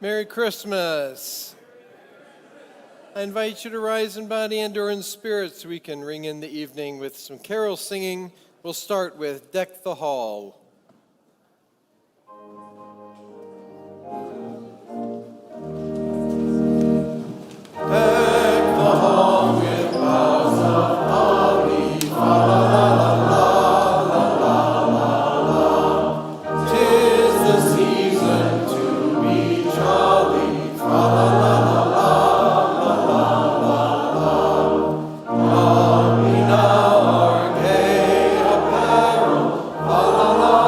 Merry Christmas. I invite you to rise in body and/or in spirit so we can ring in the evening with some carol singing. We'll start with Deck the Hall. Deck the hall with boughs of holly, fa la la la la la la la. 'Tis the season to be jolly, fa la la la la la la la la. Don we now our gay apparel, fa la la.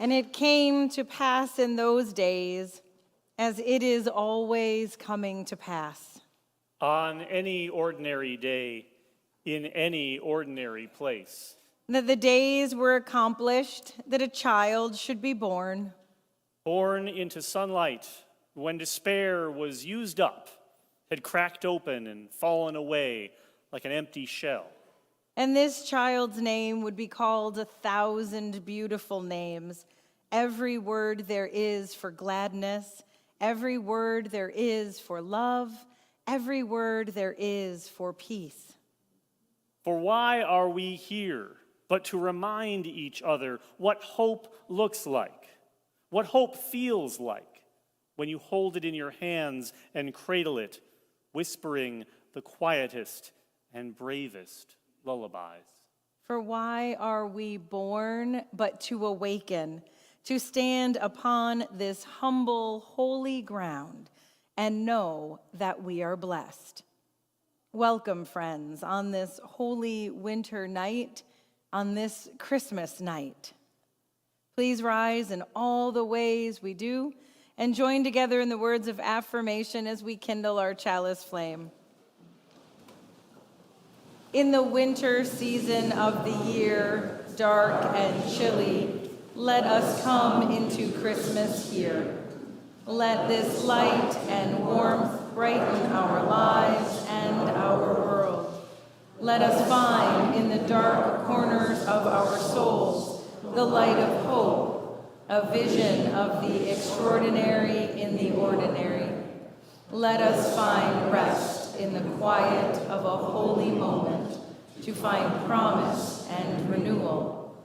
And it came to pass in those days, as it is always coming to pass. On any ordinary day, in any ordinary place. That the days were accomplished that a child should be born. Born into sunlight when despair was used up, had cracked open and fallen away like an empty shell. And this child's name would be called 1,000 beautiful names. Every word there is for gladness, every word there is for love, every word there is for peace. For why are we here but to remind each other what hope looks like, what hope feels like when you hold it in your hands and cradle it, whispering the quietest and bravest lullabies. For why are we born but to awaken, to stand upon this humble, holy ground and know that we are blessed? Welcome, friends, on this holy winter night, on this Christmas night. Please rise in all the ways we do and join together in the words of affirmation as we kindle our chalice flame. In the winter season of the year, dark and chilly, let us come into Christmas here. Let this light and warmth brighten our lives and our world. Let us find in the dark corners of our souls the light of hope, a vision of the extraordinary in the ordinary. Let us find rest in the quiet of a holy moment to find promise and renewal.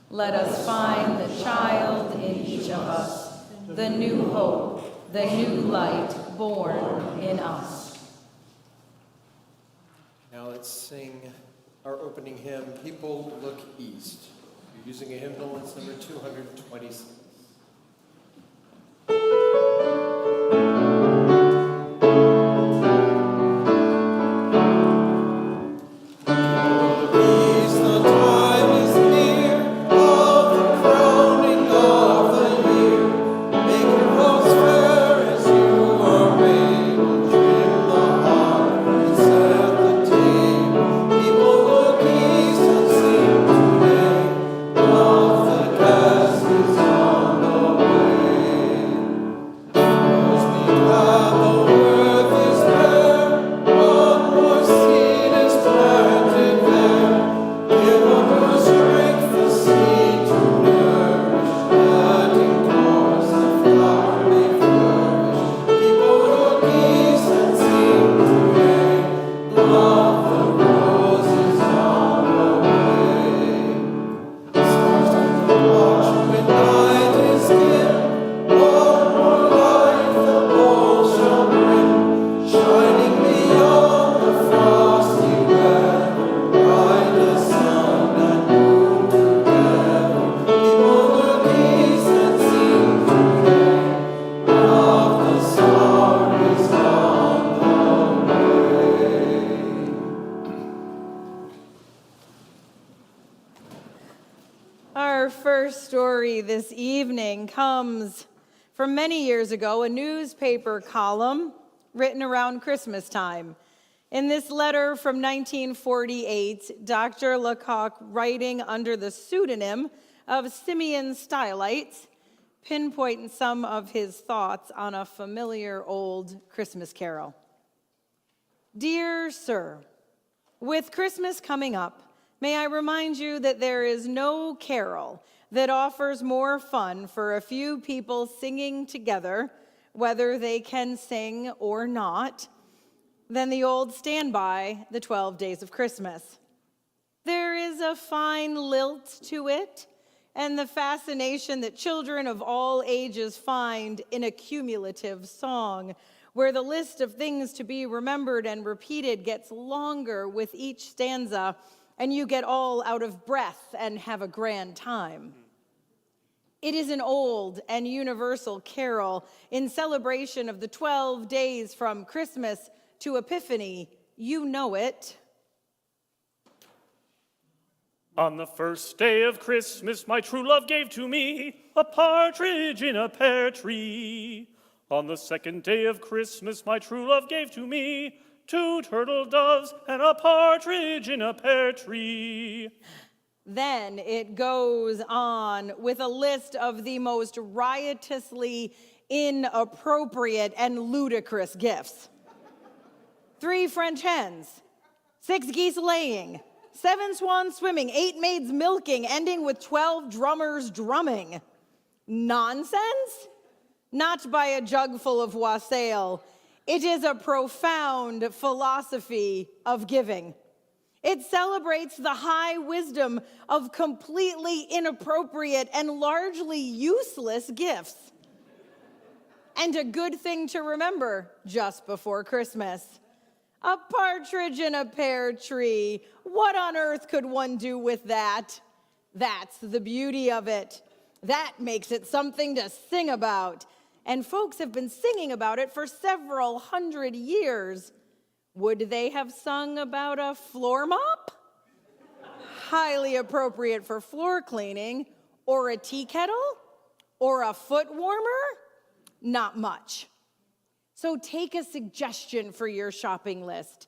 Let us find the child in each of us, the new hope, the new light born in us. Now let's sing our opening hymn, People Look East. You're using a hymnal, it's number 226. Our first story this evening comes from many years ago, a newspaper column written around Christmas time. In this letter from 1948, Dr. Lecoq, writing under the pseudonym of Simeon Stylites, pinpoints some of his thoughts on a familiar old Christmas carol. Dear Sir, with Christmas coming up, may I remind you that there is no carol that offers more fun for a few people singing together, whether they can sing or not, than the old standby, the 12 Days of Christmas. There is a fine lilt to it, and the fascination that children of all ages find in a cumulative song, where the list of things to be remembered and repeated gets longer with each stanza, and you get all out of breath and have a grand time. It is an old and universal carol in celebration of the 12 days from Christmas to Epiphany. You know it. On the first day of Christmas, my true love gave to me a partridge in a pear tree. On the second day of Christmas, my true love gave to me 2 turtle doves and a partridge in a pear tree. Then it goes on with a list of the most riotously inappropriate and ludicrous gifts. 3 French hens, 6 geese laying, 7 swans swimming, 8 maids milking, ending with 12 drummers drumming. Nonsense? Not by a jug full of wassail. It is a profound philosophy of giving. It celebrates the high wisdom of completely inappropriate and largely useless gifts. And a good thing to remember just before Christmas. A partridge in a pear tree. What on earth could one do with that? That's the beauty of it. That makes it something to sing about. And folks have been singing about it for several hundred years. Would they have sung about a floor mop? Highly appropriate for floor cleaning. Or a tea kettle? Or a foot warmer? Not much. So take a suggestion for your shopping list.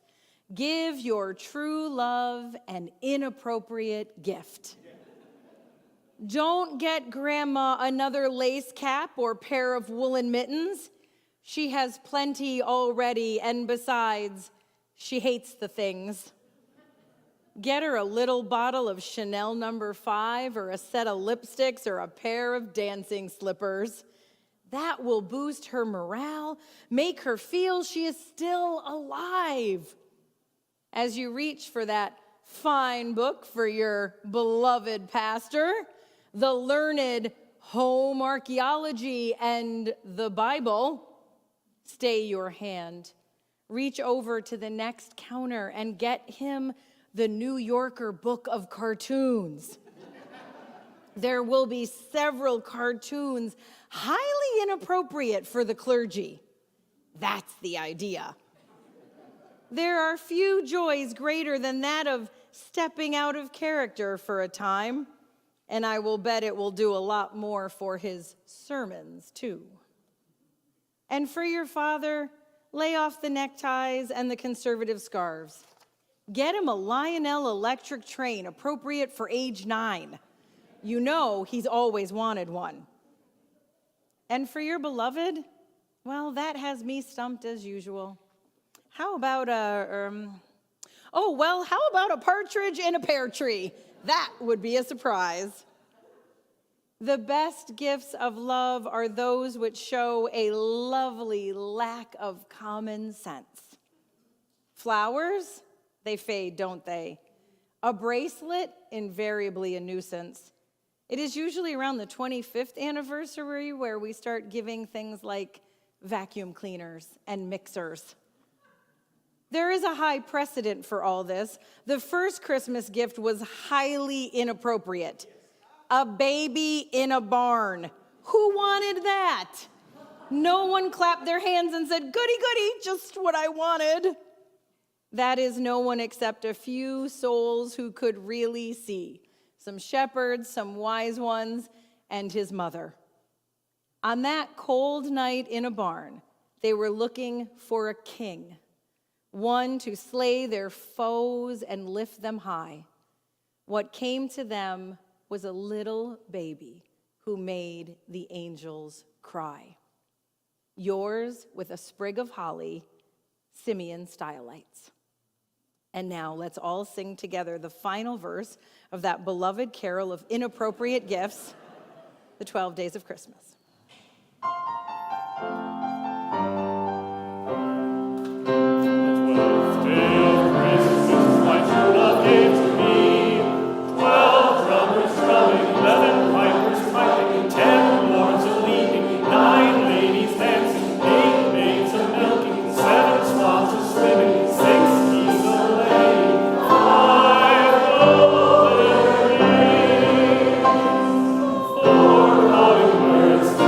Give your true love an inappropriate gift. Don't get Grandma another lace cap or pair of woolen mittens. She has plenty already, and besides, she hates the things. Get her a little bottle of Chanel No. 5 or a set of lipsticks or a pair of dancing slippers. That will boost her morale, make her feel she is still alive. As you reach for that fine book for your beloved pastor, the learned home archaeology and the Bible, stay your hand. Reach over to the next counter and get him the New Yorker Book of Cartoons. There will be several cartoons highly inappropriate for the clergy. That's the idea. There are few joys greater than that of stepping out of character for a time, and I will bet it will do a lot more for his sermons, too. And for your father, lay off the neckties and the conservative scarves. Get him a Lionel electric train appropriate for age 9. You know he's always wanted one. And for your beloved, well, that has me stumped as usual. How about a partridge in a pear tree? That would be a surprise. The best gifts of love are those which show a lovely lack of common sense. Flowers, they fade, don't they? A bracelet, invariably a nuisance. It is usually around the 25th anniversary where we start giving things like vacuum cleaners and mixers. There is a high precedent for all this. The first Christmas gift was highly inappropriate. A baby in a barn. Who wanted that? No one clapped their hands and said, goody, goody, just what I wanted. That is no one except a few souls who could really see. Some shepherds, some wise ones, and his mother. On that cold night in a barn, they were looking for a king. One to slay their foes and lift them high. What came to them was a little baby who made the angels cry. Yours with a sprig of holly, Simeon Stylites. And now let's all sing together the final verse of that beloved carol of inappropriate gifts, the 12 Days of Christmas. Words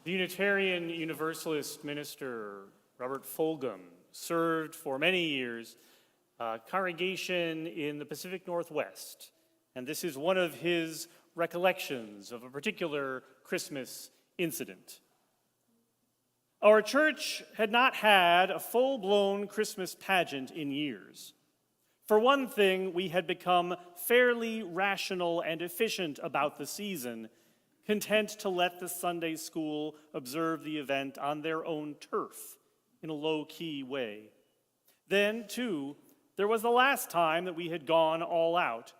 The Unitarian Universalist minister Robert Fulghum served for many years a congregation in the Pacific Northwest, and this is one of his recollections of a particular Christmas incident. Our church had not had a full-blown Christmas pageant in years. For one thing, we had become fairly rational and efficient about the season, content to let the Sunday school observe the event on their own turf in a low-key way. Then, too, there was the last time that we had gone all out.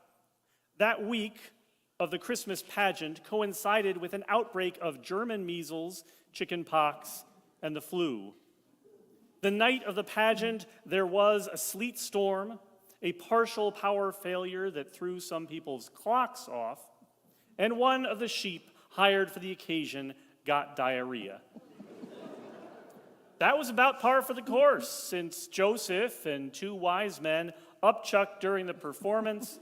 That week of the Christmas pageant coincided with an outbreak of German measles, chickenpox, and the flu. The night of the pageant, there was a sleet storm, a partial power failure that threw some people's clocks off, and one of the sheep hired for the occasion got diarrhea. That was about par for the course, since Joseph and two wise men upchucked during the performance,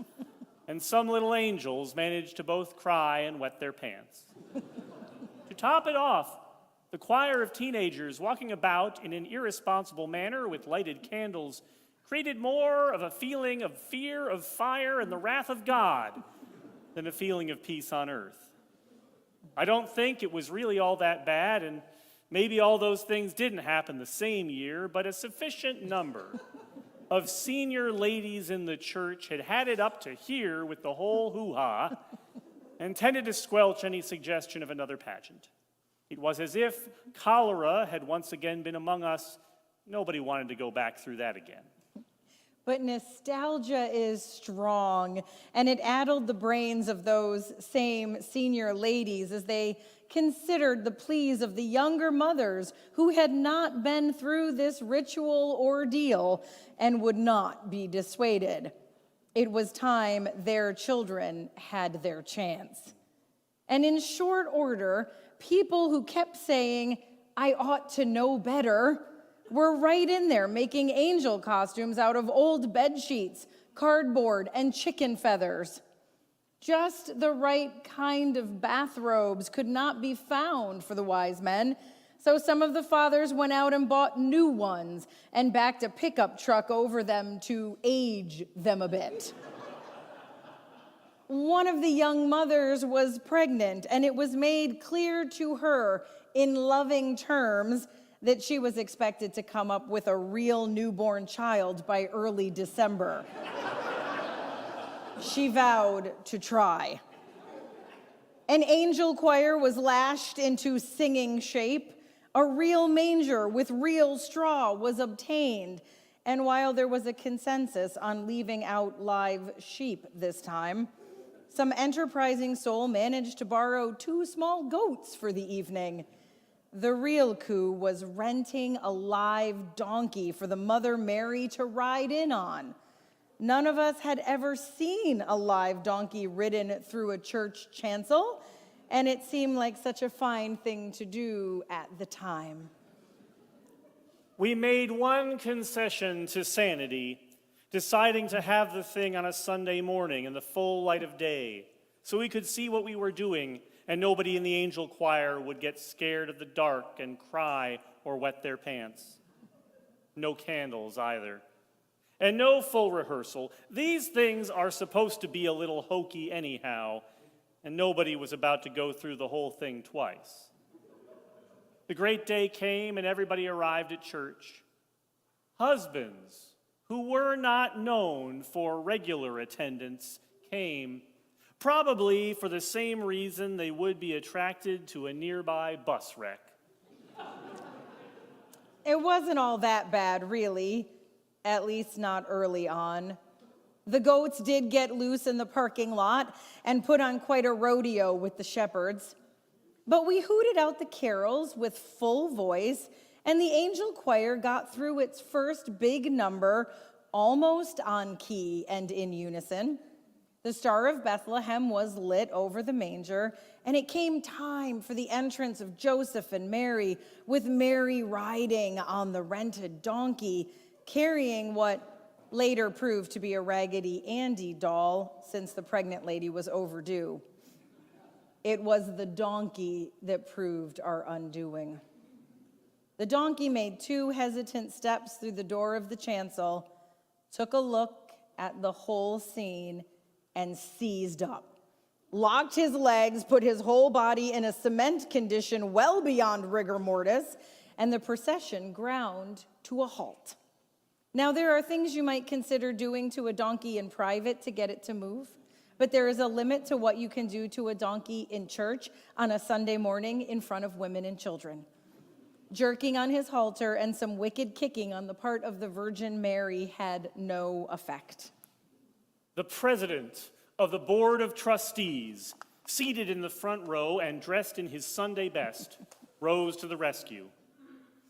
and some little angels managed to both cry and wet their pants. To top it off, the choir of teenagers walking about in an irresponsible manner with lighted candles created more of a feeling of fear of fire and the wrath of God than a feeling of peace on earth. I don't think it was really all that bad, and maybe all those things didn't happen the same year, but a sufficient number of senior ladies in the church had had it up to here with the whole hoo-ha and tended to squelch any suggestion of another pageant. It was as if cholera had once again been among us. Nobody wanted to go back through that again. But nostalgia is strong, and it addled the brains of those same senior ladies as they considered the pleas of the younger mothers who had not been through this ritual ordeal and would not be dissuaded. It was time their children had their chance. And in short order, people who kept saying, "I ought to know better," were right in there making angel costumes out of old bed sheets, cardboard, and chicken feathers. Just the right kind of bathrobes could not be found for the wise men, so some of the fathers went out and bought new ones and backed a pickup truck over them to age them a bit. One of the young mothers was pregnant, and it was made clear to her in loving terms that she was expected to come up with a real newborn child by early December. She vowed to try. An angel choir was lashed into singing shape. A real manger with real straw was obtained. And while there was a consensus on leaving out live sheep this time, some enterprising soul managed to borrow 2 small goats for the evening. The real coup was renting a live donkey for the Mother Mary to ride in on. None of us had ever seen a live donkey ridden through a church chancel, and it seemed like such a fine thing to do at the time. We made one concession to sanity, deciding to have the thing on a Sunday morning in the full light of day, so we could see what we were doing and nobody in the angel choir would get scared of the dark and cry or wet their pants. No candles either. And no full rehearsal. These things are supposed to be a little hokey anyhow, and nobody was about to go through the whole thing twice. The great day came and everybody arrived at church. Husbands who were not known for regular attendance came, probably for the same reason they would be attracted to a nearby bus wreck. It wasn't all that bad, really, at least not early on. The goats did get loose in the parking lot and put on quite a rodeo with the shepherds. But we hooted out the carols with full voice, and the angel choir got through its first big number almost on key and in unison. The Star of Bethlehem was lit over the manger, and it came time for the entrance of Joseph and Mary, with Mary riding on the rented donkey, carrying what later proved to be a Raggedy Andy doll, since the pregnant lady was overdue. It was the donkey that proved our undoing. The donkey made 2 hesitant steps through the door of the chancel, took a look at the whole scene, and seized up. Locked his legs, put his whole body in a cement condition well beyond rigor mortis, and the procession ground to a halt. Now, there are things you might consider doing to a donkey in private to get it to move, but there is a limit to what you can do to a donkey in church on a Sunday morning in front of women and children. Jerking on his halter and some wicked kicking on the part of the Virgin Mary had no effect. The president of the Board of Trustees, seated in the front row and dressed in his Sunday best, rose to the rescue.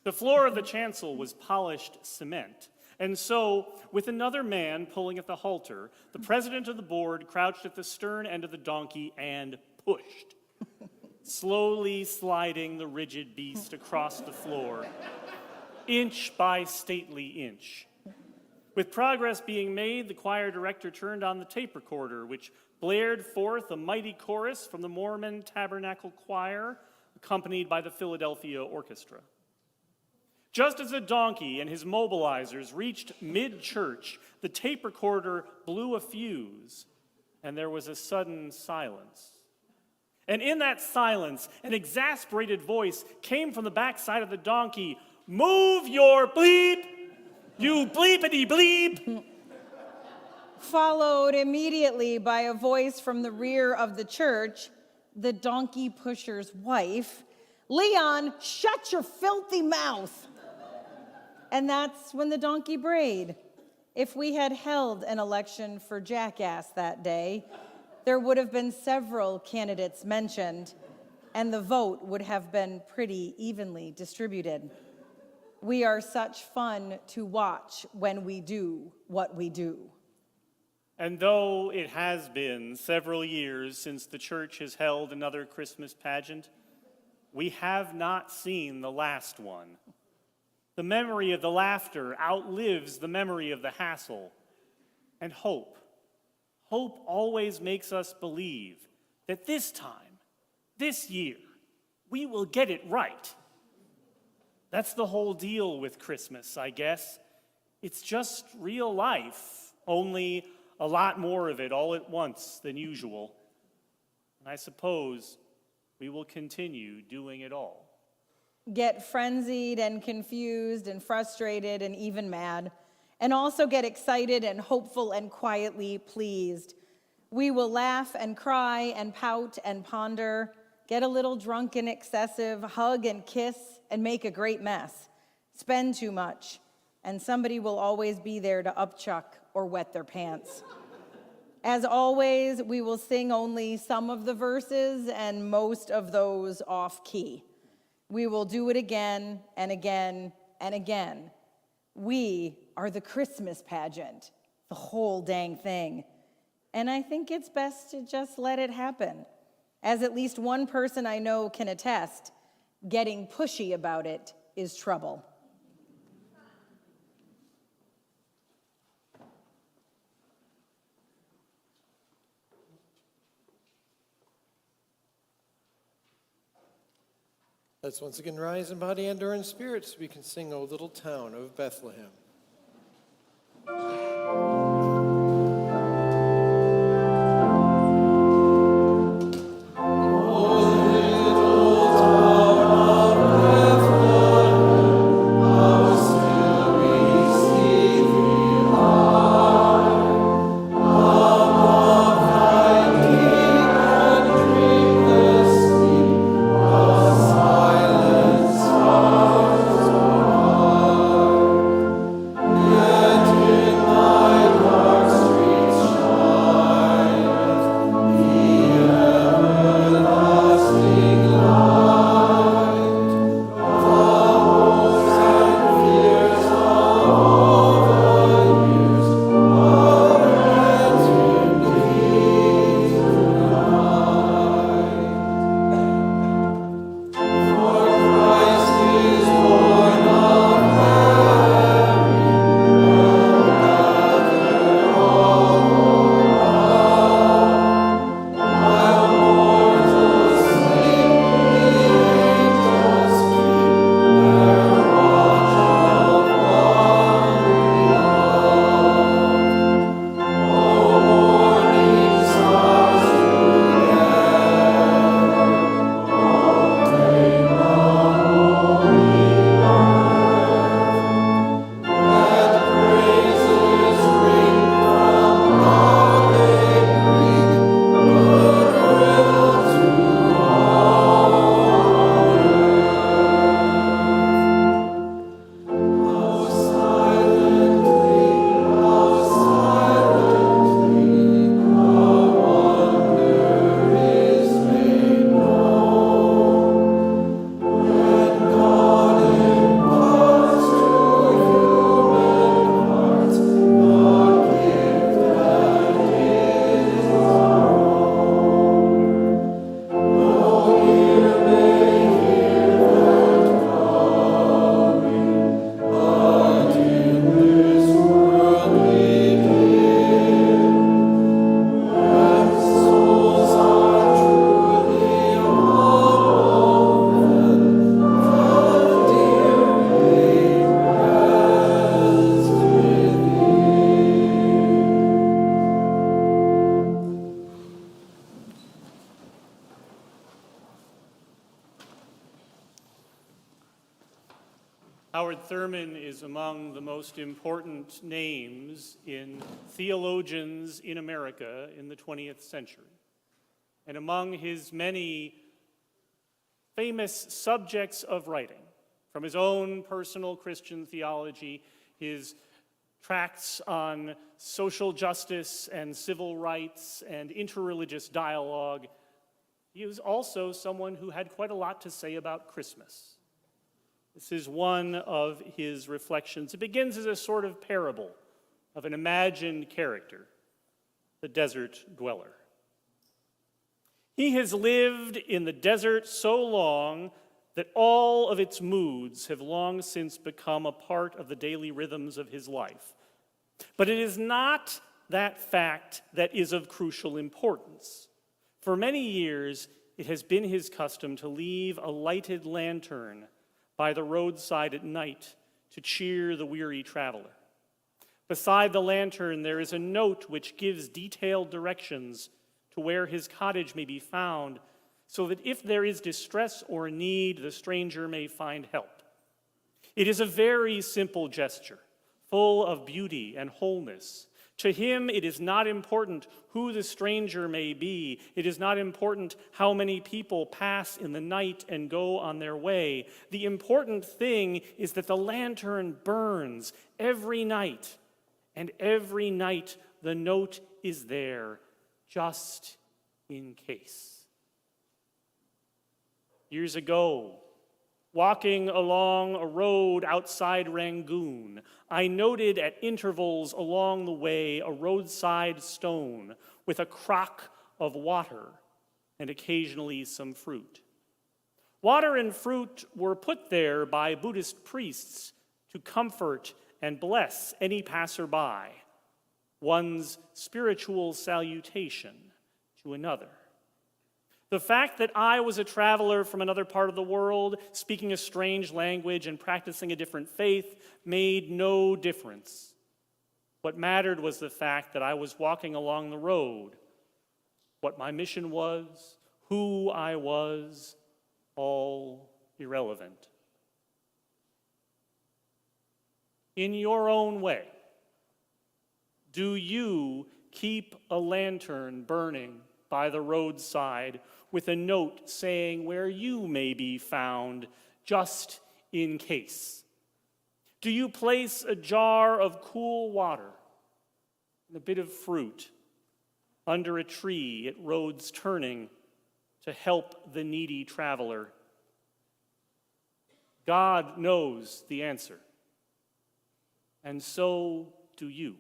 The floor of the chancel was polished cement, and so, with another man pulling at the halter, the president of the board crouched at the stern end of the donkey and pushed, slowly sliding the rigid beast across the floor, inch by stately inch. With progress being made, the choir director turned on the tape recorder, which blared forth a mighty chorus from the Mormon Tabernacle Choir, accompanied by the Philadelphia Orchestra. Just as the donkey and his mobilizers reached mid-church, the tape recorder blew a fuse, and there was a sudden silence. And in that silence, an exasperated voice came from the backside of the donkey. "Move your bleep! You bleepity bleep!" Followed immediately by a voice from the rear of the church, the donkey pusher's wife, "Leon, shut your filthy mouth!" And that's when the donkey brayed. If we had held an election for jackass that day, there would have been several candidates mentioned, and the vote would have been pretty evenly distributed. We are such fun to watch when we do what we do. And though it has been several years since the church has held another Christmas pageant, we have not seen the last one. The memory of the laughter outlives the memory of the hassle. And hope always makes us believe that this time, this year, we will get it right. That's the whole deal with Christmas, I guess. It's just real life, only a lot more of it all at once than usual. And I suppose we will continue doing it all. Get frenzied and confused and frustrated and even mad, and also get excited and hopeful and quietly pleased. We will laugh and cry and pout and ponder, get a little drunk and excessive, hug and kiss and make a great mess, spend too much, and somebody will always be there to upchuck or wet their pants. As always, we will sing only some of the verses and most of those off key. We will do it again and again and again. We are the Christmas pageant, the whole dang thing. And I think it's best to just let it happen. As at least one person I know can attest, getting pushy about it is trouble. Let's once again rise in body and/or in spirit so we can sing O Little Town of Bethlehem. In Howard Thurman is among the most important names in theologians in America in the 20th century. And among his many famous subjects of writing, from his own personal Christian theology, his tracts on social justice and civil rights and interreligious dialogue, he was also someone who had quite a lot to say about Christmas. This is one of his reflections. It begins as a sort of parable of an imagined character, the desert dweller. He has lived in the desert so long that all of its moods have long since become a part of the daily rhythms of his life. But it is not that fact that is of crucial importance. For many years, it has been his custom to leave a lighted lantern by the roadside at night to cheer the weary traveler. Beside the lantern, there is a note which gives detailed directions to where his cottage may be found, so that if there is distress or need, the stranger may find help. It is a very simple gesture, full of beauty and wholeness. To him, it is not important who the stranger may be. It is not important how many people pass in the night and go on their way. The important thing is that the lantern burns every night, and every night the note is there, just in case. Years ago, walking along a road outside Rangoon, I noted at intervals along the way a roadside stone with a crock of water and occasionally some fruit. Water and fruit were put there by Buddhist priests to comfort and bless any passerby, one's spiritual salutation to another. The fact that I was a traveler from another part of the world, speaking a strange language and practicing a different faith, made no difference. What mattered was the fact that I was walking along the road. What my mission was, who I was, all irrelevant. In your own way, do you keep a lantern burning by the roadside with a note saying where you may be found, just in case? Do you place a jar of cool water and a bit of fruit under a tree at road's turning to help the needy traveler? God knows the answer, and so do you.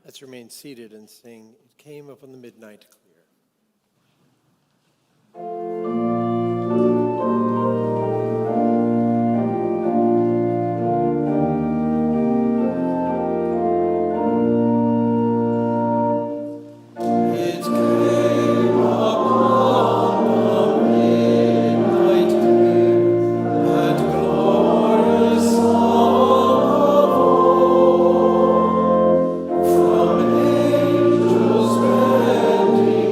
Let's remain seated and sing, "It Came Upon the Midnight Clear." Angels bending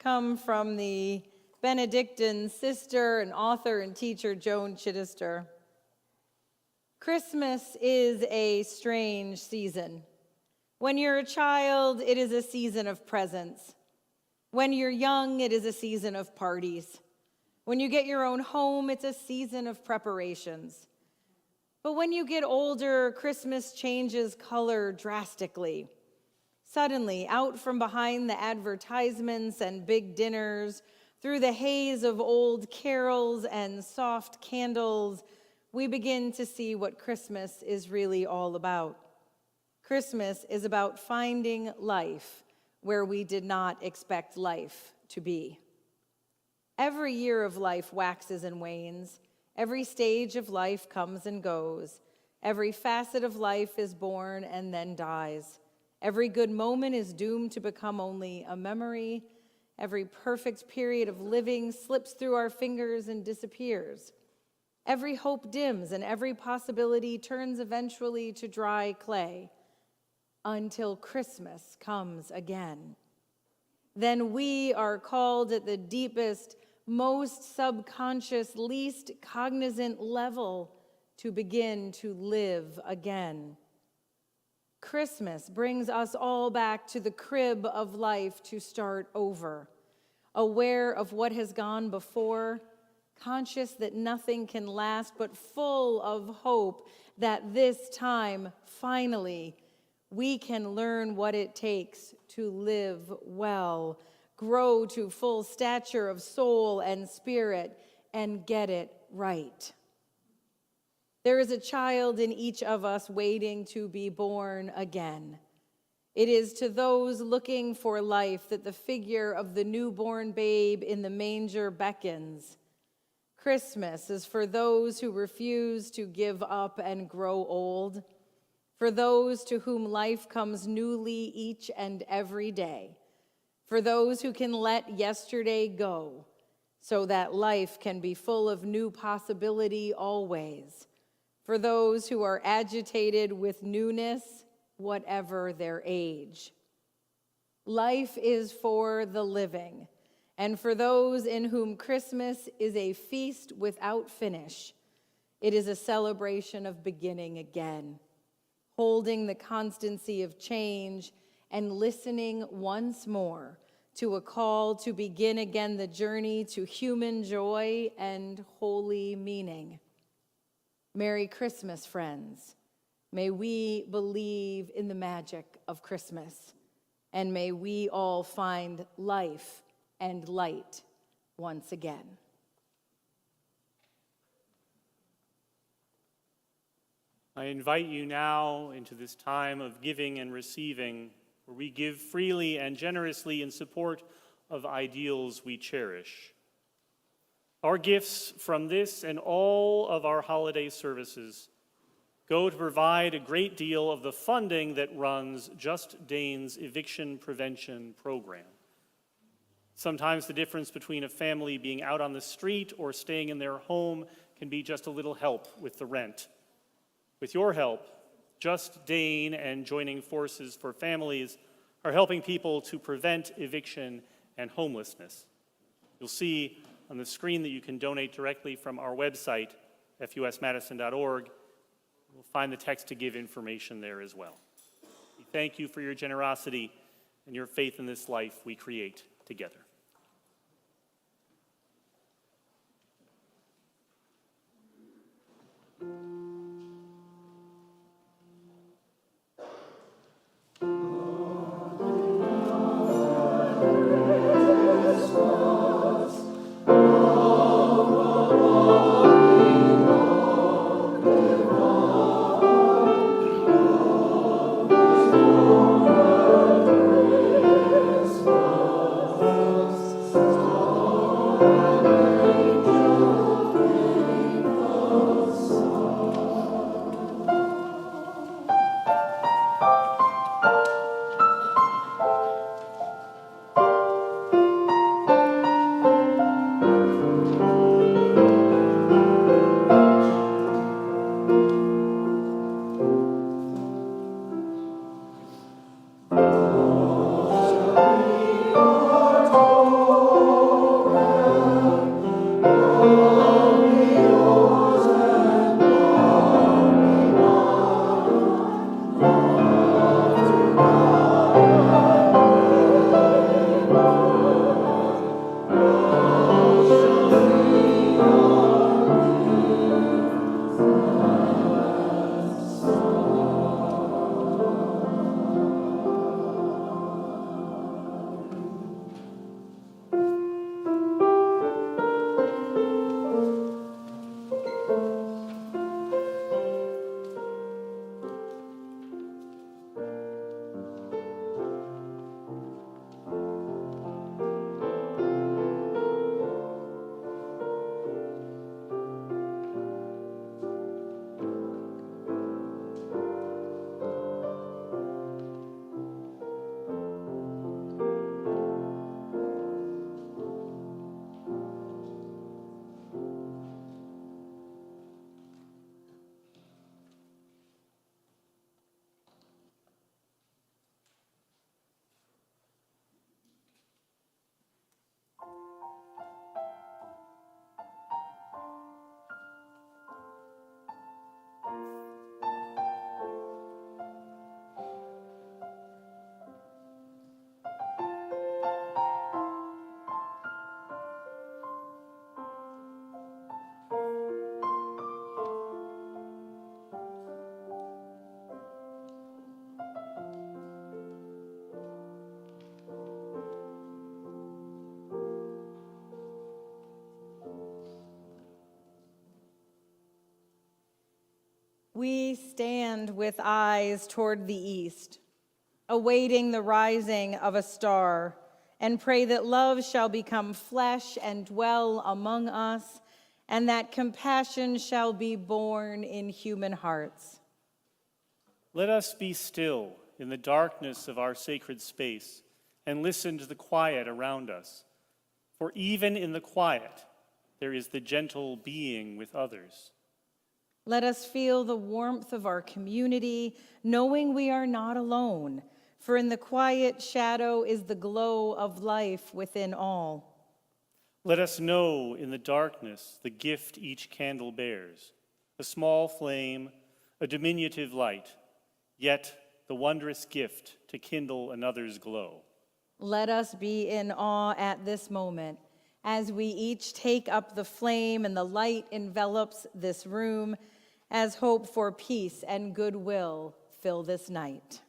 come from the Benedictine sister and author and teacher Joan Chittister. Christmas is a strange season. When you're a child, it is a season of presents. When you're young, it is a season of parties. When you get your own home, it's a season of preparations. But when you get older, Christmas changes color drastically. Suddenly, out from behind the advertisements and big dinners, through the haze of old carols and soft candles, we begin to see what Christmas is really all about. Christmas is about finding life where we did not expect life to be. Every year of life waxes and wanes. Every stage of life comes and goes. Every facet of life is born and then dies. Every good moment is doomed to become only a memory. Every perfect period of living slips through our fingers and disappears. Every hope dims and every possibility turns eventually to dry clay until Christmas comes again. Then we are called at the deepest, most subconscious, least cognizant level to begin to live again. Christmas brings us all back to the crib of life to start over, aware of what has gone before, conscious that nothing can last, but full of hope that this time, finally, we can learn what it takes to live well, grow to full stature of soul and spirit, and get it right. There is a child in each of us waiting to be born again. It is to those looking for life that the figure of the newborn babe in the manger beckons. Christmas is for those who refuse to give up and grow old, for those to whom life comes newly each and every day, for those who can let yesterday go so that life can be full of new possibility always, for those who are agitated with newness, whatever their age. Life is for the living, and for those in whom Christmas is a feast without finish. It is a celebration of beginning again, holding the constancy of change and listening once more to a call to begin again the journey to human joy and holy meaning. Merry Christmas, friends. May we believe in the magic of Christmas, and may we all find life and light once again. I invite you now into this time of giving and receiving, where we give freely and generously in support of ideals we cherish. Our gifts from this and all of our holiday services go to provide a great deal of the funding that runs Just Dane's eviction prevention program. Sometimes the difference between a family being out on the street or staying in their home can be just a little help with the rent. With your help, Just Dane and Joining Forces for Families are helping people to prevent eviction and homelessness. You'll see on the screen that you can donate directly from our website, fusmadison.org. You'll find the text to give information there as well. We thank you for your generosity and your faith in this life we create together. We stand with eyes toward the east, awaiting the rising of a star, and pray that love shall become flesh and dwell among us, and that compassion shall be born in human hearts. Let us be still in the darkness of our sacred space and listen to the quiet around us. For even in the quiet, there is the gentle being with others. Let us feel the warmth of our community, knowing we are not alone, for in the quiet shadow is the glow of life within all. Let us know in the darkness the gift each candle bears, a small flame, a diminutive light, yet the wondrous gift to kindle another's glow. Let us be in awe at this moment as we each take up the flame and the light envelops this room, as hope for peace and goodwill fill this night.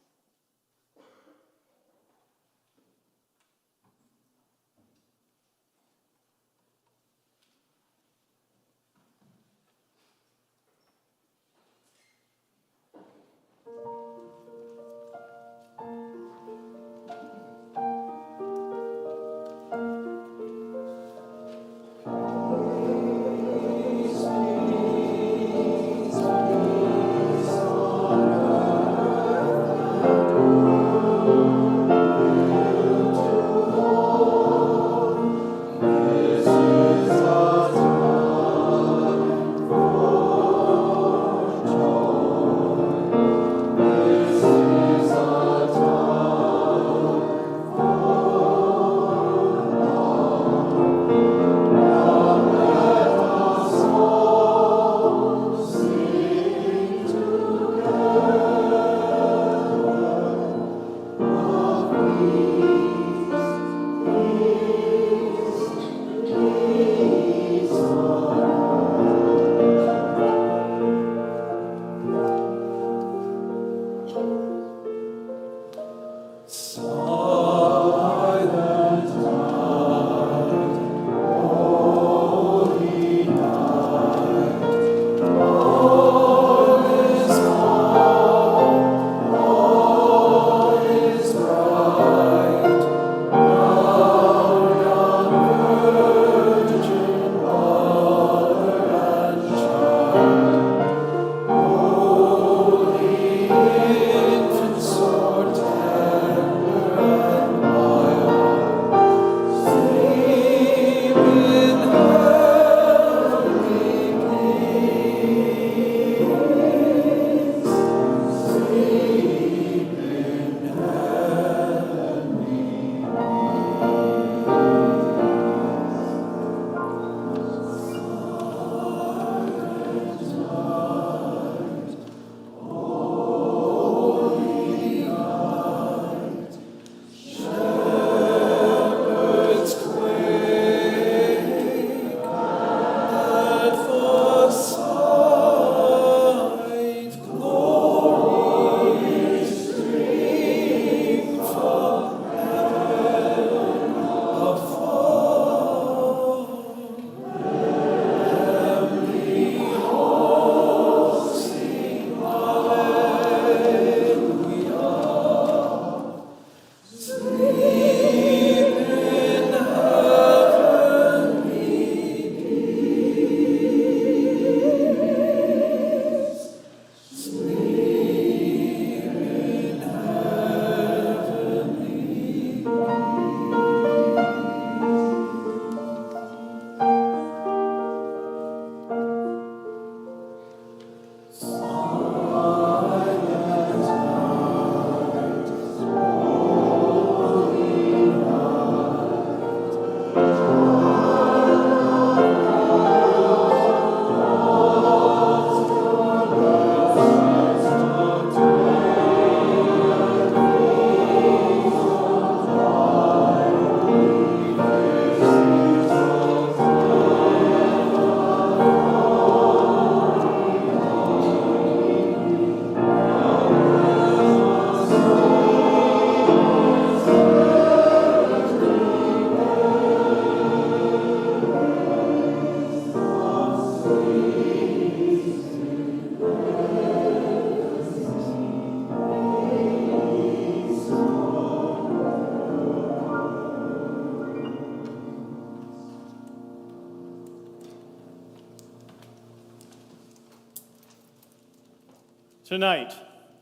Tonight,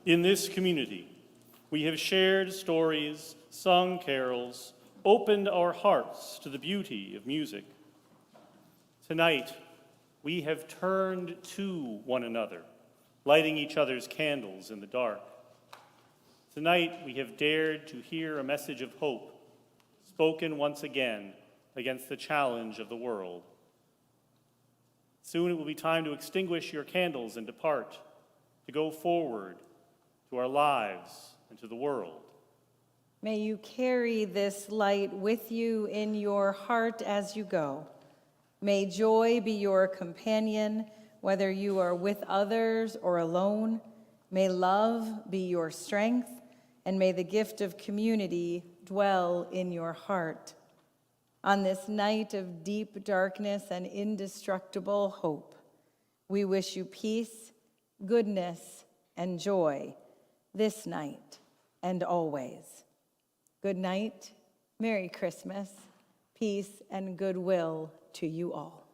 in this community, we have shared stories, sung carols, opened our hearts to the beauty of music. Tonight, we have turned to one another, lighting each other's candles in the dark. Tonight, we have dared to hear a message of hope, spoken once again against the challenge of the world. Soon it will be time to extinguish your candles and depart, to go forward to our lives and to the world. May you carry this light with you in your heart as you go. May joy be your companion, whether you are with others or alone. May love be your strength, and may the gift of community dwell in your heart. On this night of deep darkness and indestructible hope, we wish you peace, goodness, and joy this night and always. Good night, Merry Christmas, peace and goodwill to you all.